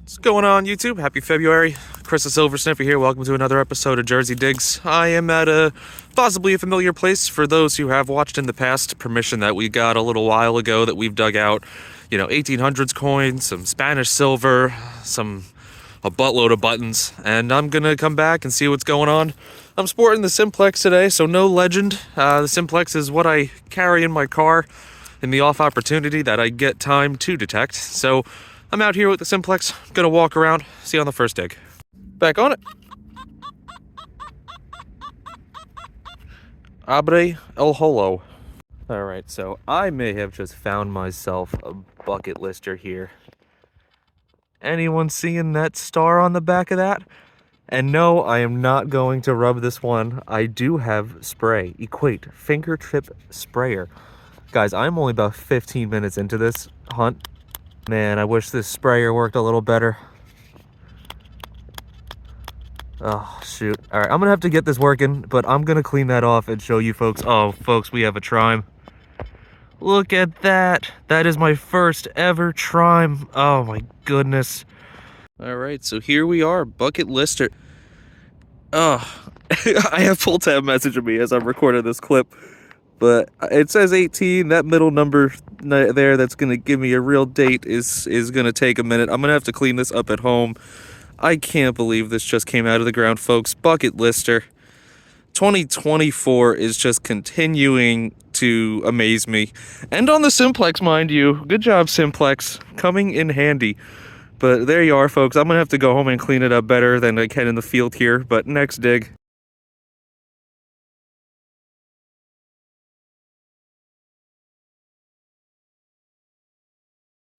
What's going on, YouTube? Happy February. Chris the Silver Sniffer here. Welcome to another episode of Jersey Digs. I am at possibly a familiar place for those who have watched in the past. Permission that we got a little while ago that we've dug out, 1800s coins, some Spanish silver, a buttload of buttons, and I'm gonna come back and see what's going on. I'm sporting the Simplex today, so no legend. The Simplex is what I carry in my car in the off opportunity that I get time to detect. So I'm out here with the Simplex, gonna walk around, see on the first dig. Back on it. Abre el holo. Alright, so I may have just found myself a bucket lister here. Anyone seeing that star on the back of that? And no, I am not going to rub this one. I do have spray. Equate fingertip sprayer. Guys, I'm only about 15 minutes into this hunt. Man, I wish this sprayer worked a little better. Oh, shoot. Alright, I'm gonna have to get this working, but I'm gonna clean that off and show you folks. Oh, folks, we have a trime. Look at that. That is my first ever trime. Oh my goodness. Alright, so here we are, bucket lister. Oh, I have full tab messaging me as I'm recording this clip. But it says 18, that middle number there that's going to give me a real date is going to take a minute. I'm going to have to clean this up at home. I can't believe this just came out of the ground, folks. Bucket lister. 2024 is just continuing to amaze me. And on the Simplex, mind you. Good job, Simplex. Coming in handy. But there you are, folks. I'm going to have to go home and clean it up better than I can in the field here. But next dig.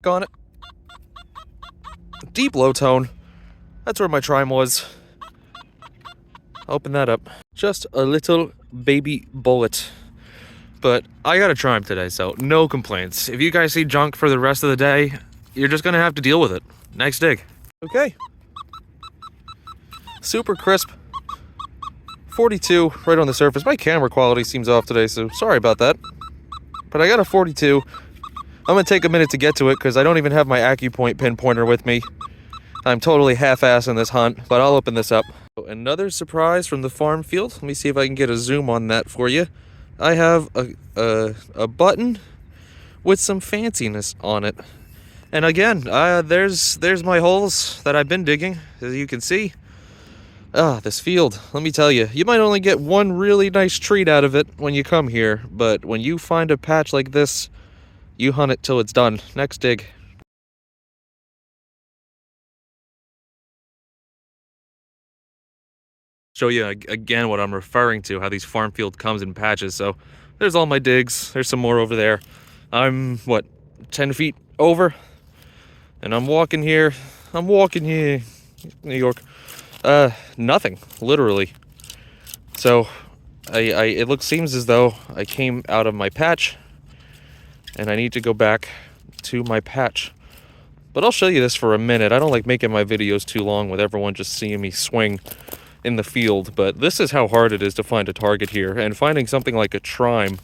On it. Deep low tone. That's where my trime was. Open that up. Just a little baby bullet. But I got a trime today, so no complaints. If you guys see junk for the rest of the day, you're just gonna have to deal with it. Next dig. Okay. Super crisp. 42 right on the surface. My camera quality seems off today, so sorry about that. But I got a 42. I'm going to take a minute to get to it because I don't even have my AccuPoint pinpointer with me. I'm totally half-assed in this hunt, but I'll open this up. Another surprise from the farm field. Let me see if I can get a zoom on that for you. I have a button with some fanciness on it. And again, there's my holes that I've been digging, as you can see. This field, let me tell you, you might only get one really nice treat out of it when you come here, but when you find a patch like this, you hunt it till it's done. Next dig. Show you again what I'm referring to, how these farm field comes in patches. So there's all my digs. There's some more over there. I'm, 10 feet over? And I'm walking here, New York. Nothing, literally. So it seems as though I came out of my patch, and I need to go back to my patch. But I'll show you this for a minute. I don't like making my videos too long with everyone just seeing me swing in the field, but this is how hard it is to find a target here. And finding something like a trime,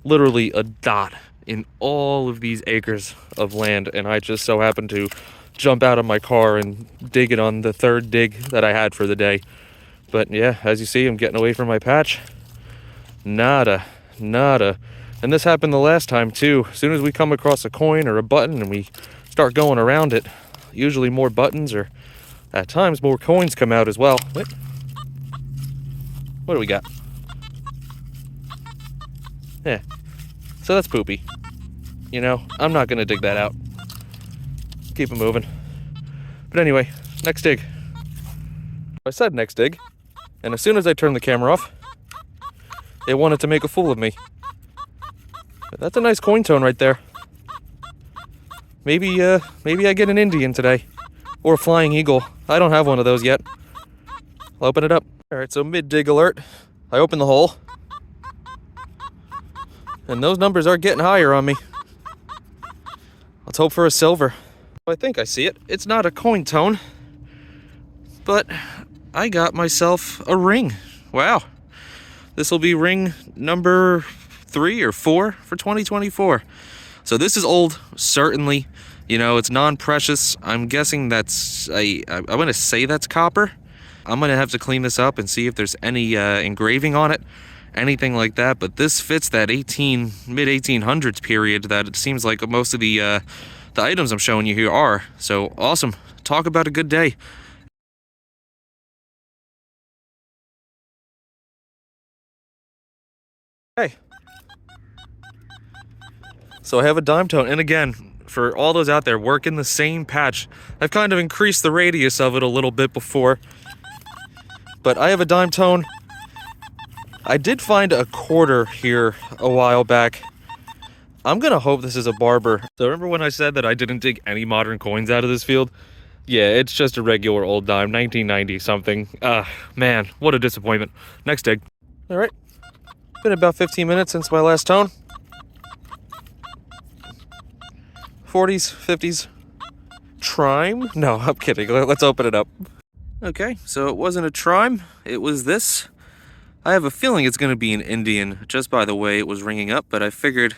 literally a dot in all of these acres of land, and I just so happened to jump out of my car and dig it on the third dig that I had for the day. But yeah, as you see, I'm getting away from my patch. Nada. And this happened the last time too. As soon as we come across a coin or a button and we start going around it, usually more buttons or at times more coins come out as well. Wait. What do we got? Yeah. So that's poopy. I'm not gonna dig that out. Keep it moving. But anyway, next dig. I said next dig, and as soon as I turned the camera off, it wanted to make a fool of me. That's a nice coin tone right there. Maybe I get an Indian today. Or a flying eagle. I don't have one of those yet. I'll open it up. Alright, so mid-dig alert. I open the hole. And those numbers are getting higher on me. Let's hope for a silver. I think I see it. It's not a coin tone. But I got myself a ring. Wow. This will be ring number 3 or 4 for 2024. So this is old, certainly. You know, it's non-precious. I'm guessing that's I'm gonna say that's copper. I'm gonna have to clean this up and see if there's any engraving on it, anything like that. But this fits that mid 1800s period that it seems like most of the items I'm showing you here are. So awesome. Talk about a good day. Hey. So I have a dime tone, and again, for all those out there working the same patch, I've kind of increased the radius of it a little bit before, but I have a dime tone. I did find a quarter here a while back. I'm gonna hope this is a barber. So remember when I said that I didn't dig any modern coins out of this field? Yeah, it's just a regular old dime, 1990 something. Man, what a disappointment. Next dig. All right, been about 15 minutes since my last tone. 40s, 50s, trime? No, I'm kidding. Let's open it up. Okay, so it wasn't a trime. It was this. I have a feeling it's going to be an Indian just by the way it was ringing up, but I figured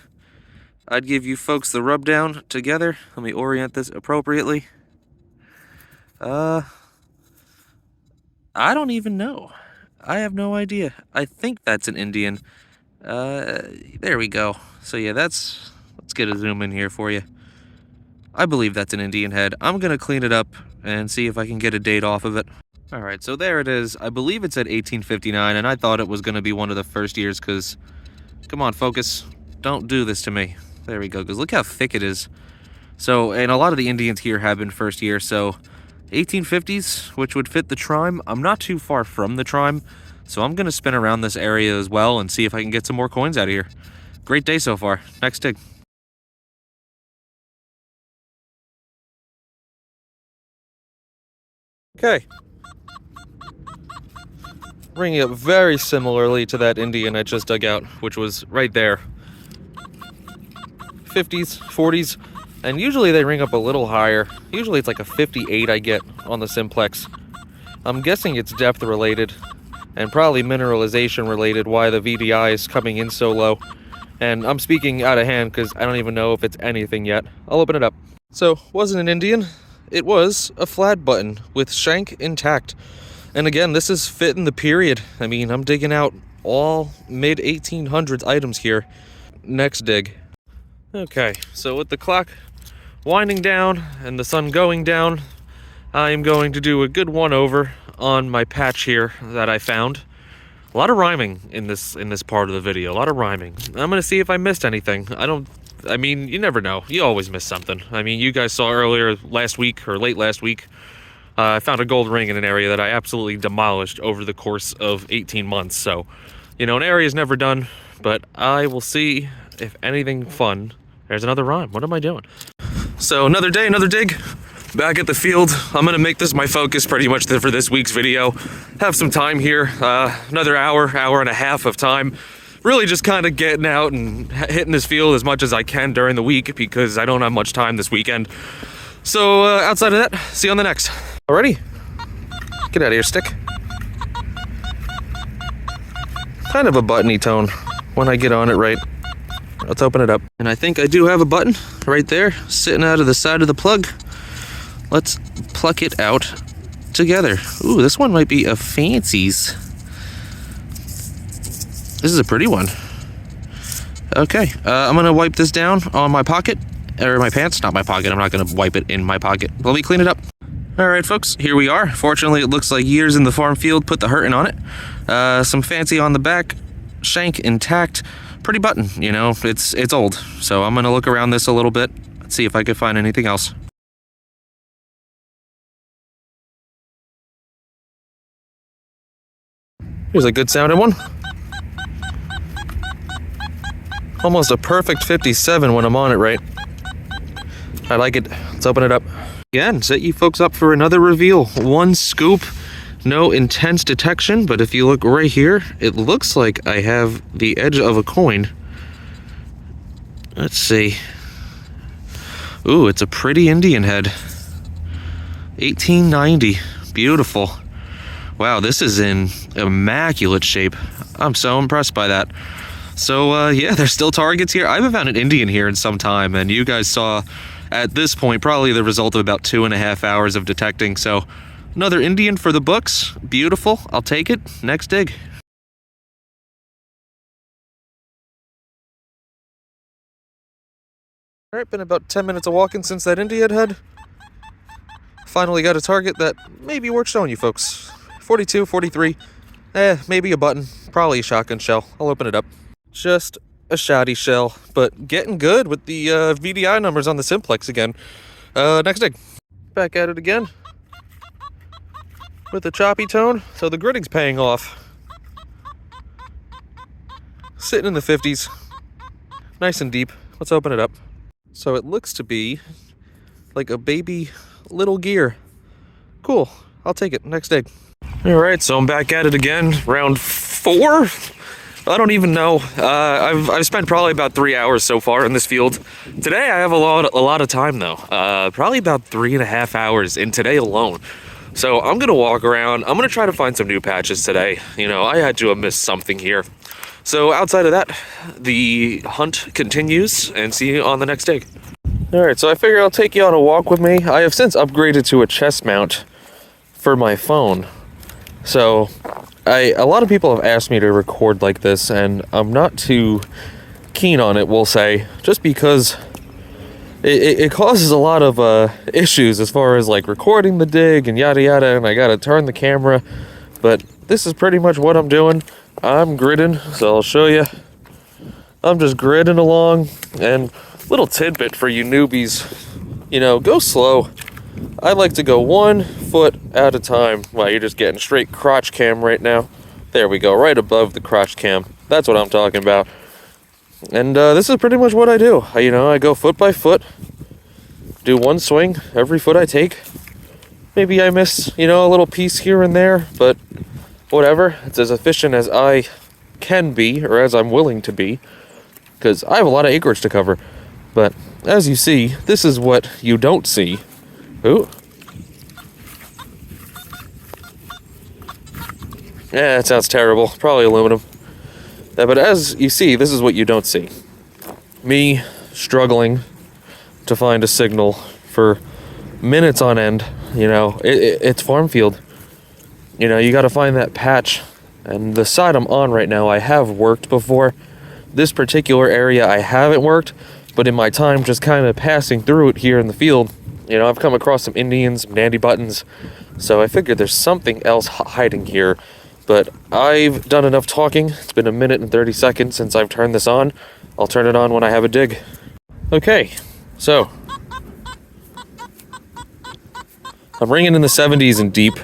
I'd give you folks the rub down together. Let me orient this appropriately. I don't even know. I have no idea. I think that's an Indian. There we go. So yeah, let's get a zoom in here for you. I believe that's an Indian head. I'm gonna clean it up and see if I can get a date off of it. All right, so there it is. I believe it's at 1859, and I thought it was gonna be one of the first years because, come on, focus. Don't do this to me. There we go, because look how thick it is. So, and a lot of the Indians here have been first year, so 1850s, which would fit the trime. I'm not too far from the trime, so I'm gonna spin around this area as well and see if I can get some more coins out of here. Great day so far. Next dig. Okay. Ringing up very similarly to that Indian I just dug out, which was right there. 50s, 40s, and usually they ring up a little higher. Usually it's like a 58 I get on the simplex. I'm guessing it's depth related and probably mineralization related why the VDI is coming in so low. And I'm speaking out of hand because I don't even know if it's anything yet. I'll open it up. So, wasn't an Indian. It was a flat button with shank intact. And again, this is fitting the period. I mean, I'm digging out all mid 1800s items here. Next dig. Okay, so with the clock winding down and the sun going down, I am going to do a good one over on my patch here that I found. A lot of rhyming in this part of the video, a lot of rhyming. I'm gonna see if I missed anything. I mean, you never know. You always miss something. I mean, you guys saw earlier last week, or late last week, I found a gold ring in an area that I absolutely demolished over the course of 18 months. So, you know, an area is never done, but I will see if anything fun. There's another rhyme. What am I doing? So, another day, another dig. Back at the field. I'm gonna make this my focus pretty much for this week's video. Have some time here, another hour and a half of time. Really just kind of getting out and hitting this field as much as I can during the week because I don't have much time this weekend. So outside of that, see you on the next. Alrighty, get out of here, stick. Kind of a buttony tone when I get on it right. Let's open it up. And I think I do have a button right there, sitting out of the side of the plug. Let's pluck it out together. Ooh, this one might be a fancies. This is a pretty one. Okay, I'm gonna wipe this down on my pocket, or my pants, not my pocket. I'm not gonna wipe it in my pocket. Let me clean it up. All right, folks, here we are. Fortunately, it looks like years in the farm field put the hurting on it. Some fancy on the back, shank intact. Pretty button, you know, it's old. So I'm gonna look around this a little bit, see if I can find anything else. Here's a good sounding one. Almost a perfect 57 when I'm on it right. I like it. Let's open it up. Again, set you folks up for another reveal. One scoop, no intense detection, but if you look right here, it looks like I have the edge of a coin. Let's see. Ooh, it's a pretty Indian head. 1890. Beautiful. Wow, this is in immaculate shape. I'm so impressed by that. So, yeah, there's still targets here. I haven't found an Indian here in some time, and you guys saw At this point, probably the result of about 2.5 hours of detecting. So another Indian for the books. Beautiful. I'll take it. Next dig. Alright, been about 10 minutes of walking since that Indian had. Finally got a target that may be worth showing you folks. 42, 43. Maybe a button. Probably a shotgun shell. I'll open it up. Just a shoddy shell, but getting good with the VDI numbers on the simplex again. Next dig. Back at it again. With a choppy tone, so the gritting's paying off. Sitting in the 50s. Nice and deep. Let's open it up. So it looks to be like a baby little gear. Cool. I'll take it. Next dig. Alright, so I'm back at it again. Round 4? I don't even know. I've spent probably about 3 hours so far in this field. Today I have a lot of time though. Probably about 3.5 hours in today alone. So I'm gonna walk around. I'm gonna try to find some new patches today. You know, I had to have missed something here. So outside of that, the hunt continues, and see you on the next dig. Alright, so I figure I'll take you on a walk with me. I have since upgraded to a chest mount for my phone. So a lot of people have asked me to record like this, and I'm not too keen on it, we'll say, just because it causes a lot of issues as far as like recording the dig and yada yada, and I gotta turn the camera. But this is pretty much what I'm doing. I'm gridding, so I'll show you. I'm just gridding along, and little tidbit for you newbies, you know, go slow. I like to go 1 foot at a time. Wow, you're just getting straight crotch cam right now. There we go, right above the crotch cam. That's what I'm talking about. And this is pretty much what I do. I go foot by foot, do 1 swing every foot I take. Maybe I miss, a little piece here and there, but whatever. It's as efficient as I can be, or as I'm willing to be, because I have a lot of acreage to cover. But as you see, this is what you don't see. Ooh. Yeah, that sounds terrible. Probably aluminum. But as you see, this is what you don't see. Me struggling to find a signal for minutes on end. It's farm field. You got to find that patch. And the side I'm on right now, I have worked before. This particular area I haven't worked, but in my time just kind of passing through it here in the field, I've come across some Indians, some dandy buttons, so I figured there's something else hiding here. But I've done enough talking. It's been 1 minute and 30 seconds since I've turned this on. I'll turn it on when I have a dig. Okay, so I'm ringing in the 70s and deep.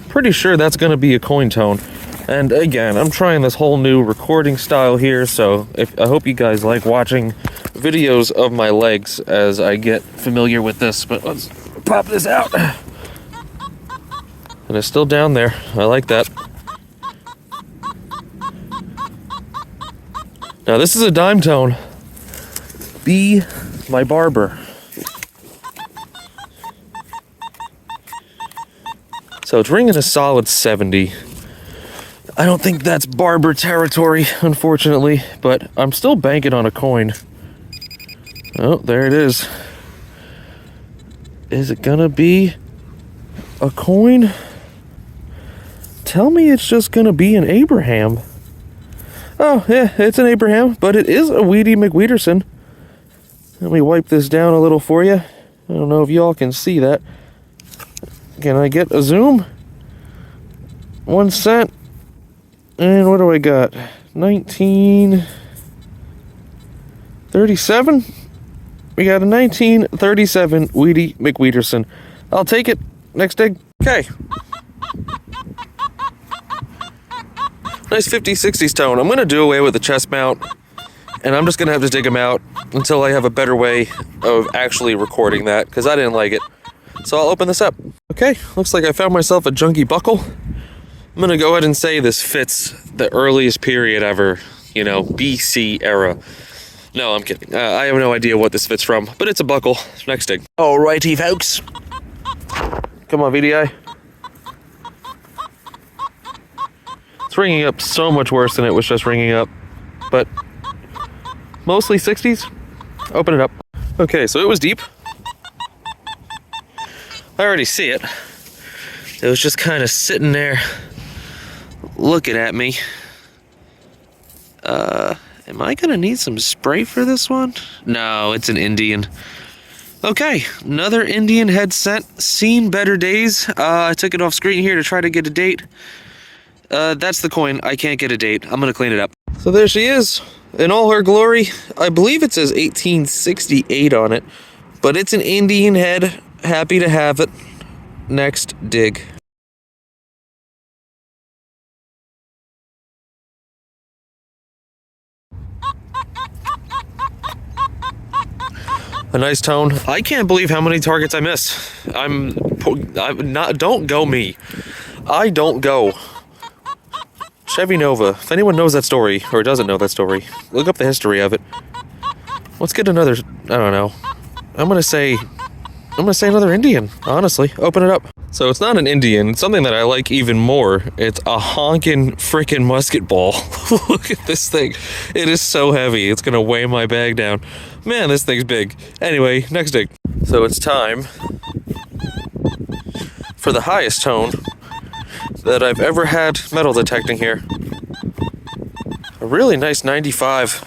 Pretty sure that's going to be a coin tone. And again, I'm trying this whole new recording style here, so I hope you guys like watching videos of my legs as I get familiar with this. But let's pop this out. And it's still down there. I like that. Now this is a dime tone. Be my barber. So it's ringing a solid 70. I don't think that's barber territory, unfortunately, but I'm still banking on a coin. Oh, there it is. Is it gonna be a coin? Tell me it's just gonna be an Abraham. Oh, yeah, it's an Abraham, but it is a Weedy McWeederson. Let me wipe this down a little for you. I don't know if y'all can see that. Can I get a zoom? 1 cent. And what do I got? 1937? We got a 1937 Weedy McWeederson. I'll take it. Next dig. Okay. Nice 50s, 60s tone. I'm going to do away with the chest mount, and I'm just going to have to dig them out until I have a better way of actually recording that, because I didn't like it. So I'll open this up. Okay, looks like I found myself a junky buckle. I'm going to go ahead and say this fits the earliest period ever, BC era. No, I'm kidding. I have no idea what this fits from, but it's a buckle. Next dig. Alrighty, folks. Come on, VDI. It's ringing up so much worse than it was just ringing up, but mostly 60s. Open it up. Okay, so it was deep. I already see it. It was just kind of sitting there looking at me. Am I gonna need some spray for this one? No, it's an Indian. Okay, another Indian head scent. Seen better days. I took it off screen here to try to get a date. That's the coin. I can't get a date. I'm gonna clean it up. So there she is, in all her glory. I believe it says 1868 on it, but it's an Indian head. Happy to have it. Next dig. A nice tone. I can't believe how many targets I miss. I'm not. Don't go me. I don't go. Chevy Nova. If anyone knows that story or doesn't know that story, look up the history of it. Let's get another. I don't know. I'm gonna say another Indian. Honestly, open it up. So it's not an Indian. It's something that I like even more. It's a honkin' frickin' musketball. Look at this thing. It is so heavy. It's gonna weigh my bag down. Man, this thing's big. Anyway, next dig. So it's time for the highest tone that I've ever had metal detecting here. A really nice 95.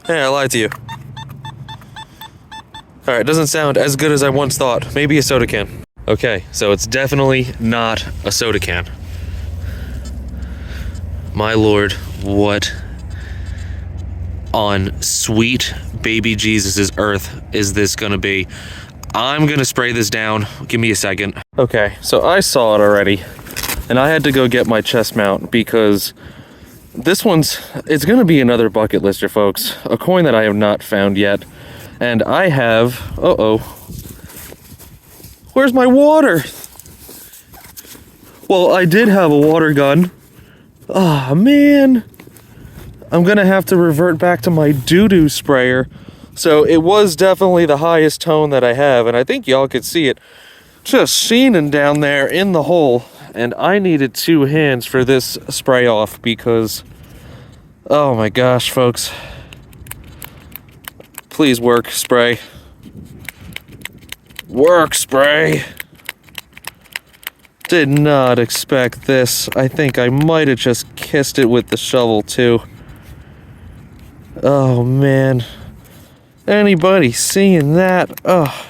Hey, I lied to you. Alright, doesn't sound as good as I once thought. Maybe a soda can. Okay, so it's definitely not a soda can. My lord, what on sweet baby Jesus' earth is this gonna be? I'm gonna spray this down. Give me a second. Okay, so I saw it already, and I had to go get my chest mount because it's gonna be another bucket lister, folks. A coin that I have not found yet. And I have, where's my water? Well, I did have a water gun. Ah, man. I'm gonna have to revert back to my doo-doo sprayer. So it was definitely the highest tone that I have, and I think y'all could see it just sheening down there in the hole. And I needed 2 hands for this spray off because, oh my gosh, folks. Please work, spray. Work, spray. Did not expect this. I think I might have just kissed it with the shovel, too. Oh, man. Anybody seeing that? Oh.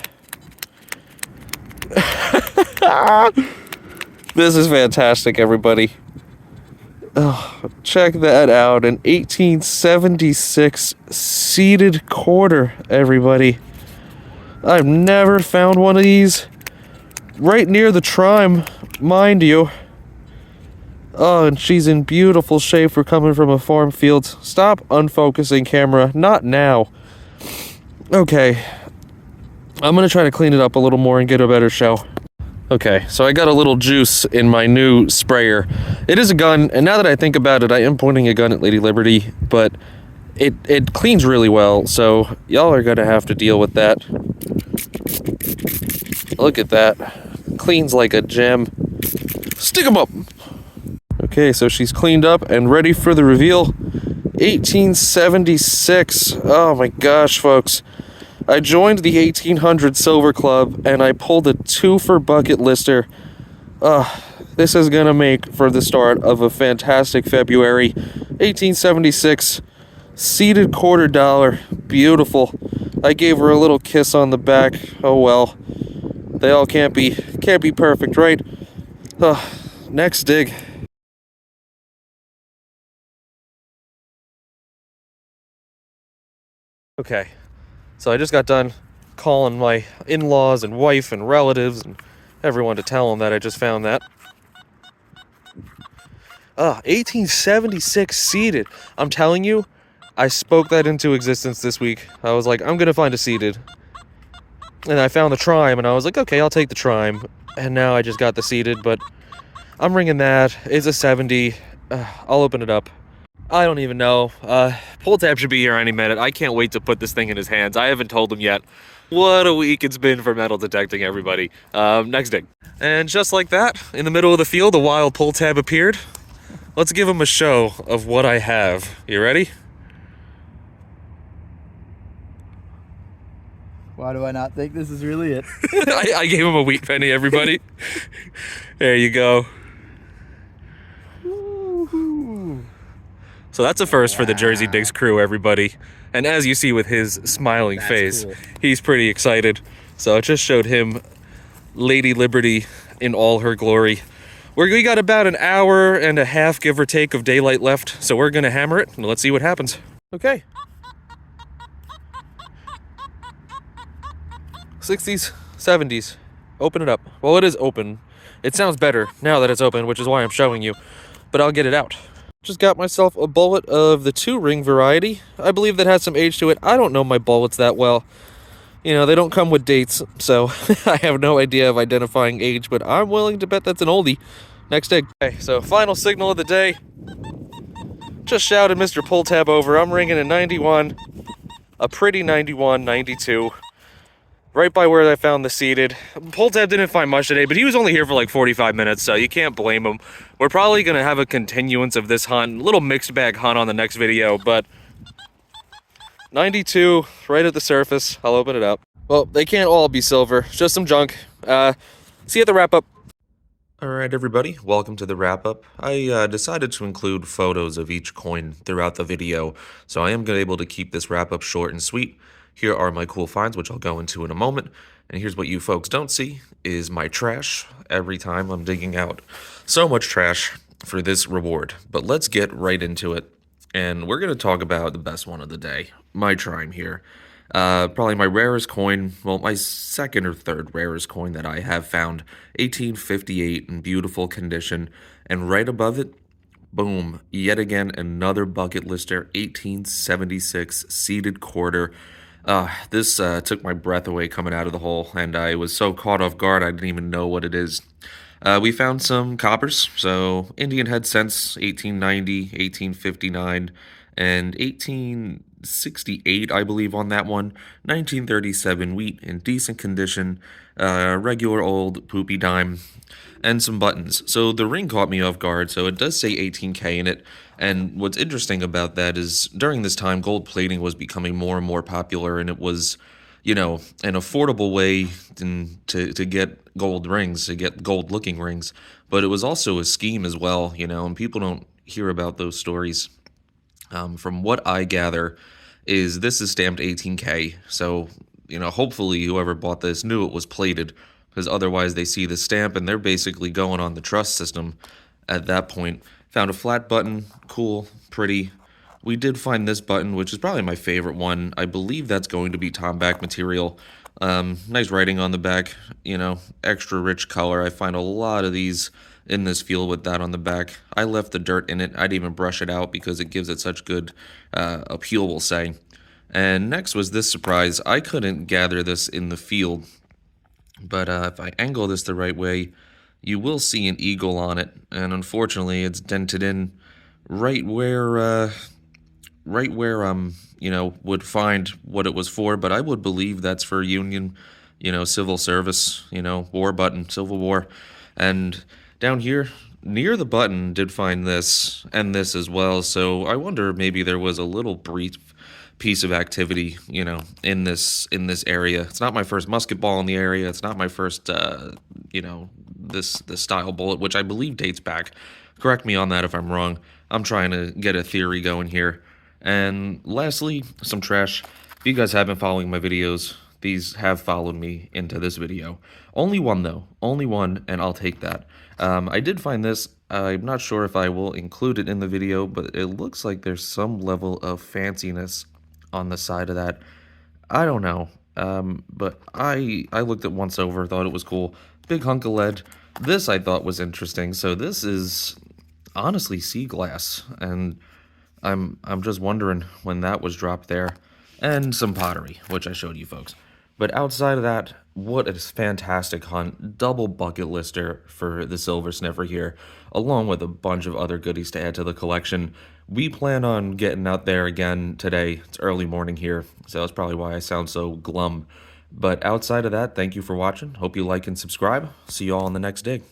This is fantastic, everybody. Oh, check that out. An 1876 seated quarter, everybody. I've never found one of these right near the trime, mind you. Oh, and she's in beautiful shape for coming from a farm field. Stop unfocusing, camera. Not now. Okay. I'm gonna try to clean it up a little more and get a better show. Okay, so I got a little juice in my new sprayer. It is a gun, and now that I think about it, I am pointing a gun at Lady Liberty, but it cleans really well, so y'all are gonna have to deal with that. Look at that. Cleans like a gem. Stick 'em up! Okay, so she's cleaned up and ready for the reveal. 1876. Oh my gosh, folks. I joined the 1800 Silver Club, and I pulled a 2 for bucket lister. This is gonna make for the start of a fantastic February. 1876, seated $quarter. Beautiful. I gave her a little kiss on the back. Oh well. They all can't be perfect, right? Next dig. Okay. So I just got done calling my in-laws and wife and relatives and everyone to tell them that I just found that. 1876 seated. I'm telling you, I spoke that into existence this week. I was like, I'm gonna find a seated. And I found the trime, and I was like, okay, I'll take the trime. And now I just got the seated, but I'm ringing that. It's a 70. I'll open it up. I don't even know. Pull tab should be here any minute. I can't wait to put this thing in his hands. I haven't told him yet. What a week it's been for metal detecting, everybody. Next dig. And just like that, in the middle of the field, a wild pull tab appeared. – Let's give him a show of what I have. You ready? Why do I not think this is really it? I gave him a wheat penny, everybody. There you go. So that's a first for the Jersey Digs crew, everybody. And as you see with his smiling face, cool. He's pretty excited. So it just showed him Lady Liberty in all her glory. We got about an hour and a half, give or take, of daylight left. So we're gonna hammer it and let's see what happens. Okay. 60s, 70s. Open it up. Well, it is open. It sounds better now that it's open, which is why I'm showing you. But I'll get it out. Just got myself a bullet of the 2-ring variety. I believe that has some age to it. I don't know my bullets that well. You know, they don't come with dates, so I have no idea of identifying age, but I'm willing to bet that's an oldie. Next dig. Okay, so final signal of the day. Just shouted Mr. Pull Tab over. I'm ringing a 91. A pretty 91, 92. Right by where I found the seated. Pull Tab didn't find much today, but he was only here for like 45 minutes, so you can't blame him. We're probably going to have a continuance of this hunt, a little mixed bag hunt on the next video, but 92, right at the surface. I'll open it up. Well, they can't all be silver, just some junk. See you at the wrap-up. Alright everybody, welcome to the wrap-up. I decided to include photos of each coin throughout the video, so I am going to be able to keep this wrap-up short and sweet. Here are my cool finds, which I'll go into in a moment. And here's what you folks don't see, is my trash. Every time I'm digging out so much trash for this reward. But let's get right into it. And we're going to talk about the best one of the day, my trime here. Probably my rarest coin, well, my second or third rarest coin that I have found. 1858 in beautiful condition. And right above it, boom, yet again, another bucket lister, 1876 seeded quarter. This took my breath away coming out of the hole, and I was so caught off guard I didn't even know what it is. We found some coppers, so Indian head cents, 1890, 1859, and 1868, I believe, on that one. 1937 wheat in decent condition, regular old poopy dime, and some buttons. So the ring caught me off guard, so it does say 18K in it. And what's interesting about that is during this time, gold plating was becoming more and more popular, and it was, you know, an affordable way to get gold rings, to get gold-looking rings. But it was also a scheme as well, you know, and people don't hear about those stories. From what I gather, is this is stamped 18K, so, you know, hopefully whoever bought this knew it was plated, because otherwise they see the stamp and they're basically going on the trust system at that point. Found a flat button, cool, pretty. We did find this button, which is probably my favorite one. I believe that's going to be Tomback material. Nice writing on the back, you know, extra rich color. I find a lot of these in this field with that on the back. I left the dirt in it. I didn't even brush it out because it gives it such good appeal, we'll say. And next was this surprise. I couldn't gather this in the field, but if I angle this the right way, you will see an eagle on it, and unfortunately it's dented in right where you know, would find what it was for, but I would believe that's for Union, you know, civil service, you know, war button, Civil War. And down here near the button did find this and this as well, so I wonder maybe there was a little brief piece of activity, you know, in this area. It's not my first musketball in the area. It's not my first you know, this style bullet, which I believe dates back. Correct me on that if I'm wrong. I'm trying to get a theory going here. And lastly, some trash. If you guys have been following my videos, these have followed me into this video. Only one though, only one, and I'll take that. I did find this. I'm not sure if I will include it in the video, but it looks like there's some level of fanciness on the side of that. I don't know, but I looked it once over, thought it was cool. Big hunk of lead. This I thought was interesting. So this is honestly sea glass, and I'm just wondering when that was dropped there. And some pottery, which I showed you folks. But outside of that, what a fantastic hunt. Double bucket lister for the silver sniffer here, along with a bunch of other goodies to add to the collection. We plan on getting out there again today. It's early morning here, so that's probably why I sound so glum. But outside of that, thank you for watching. Hope you like and subscribe. See you all in the next dig.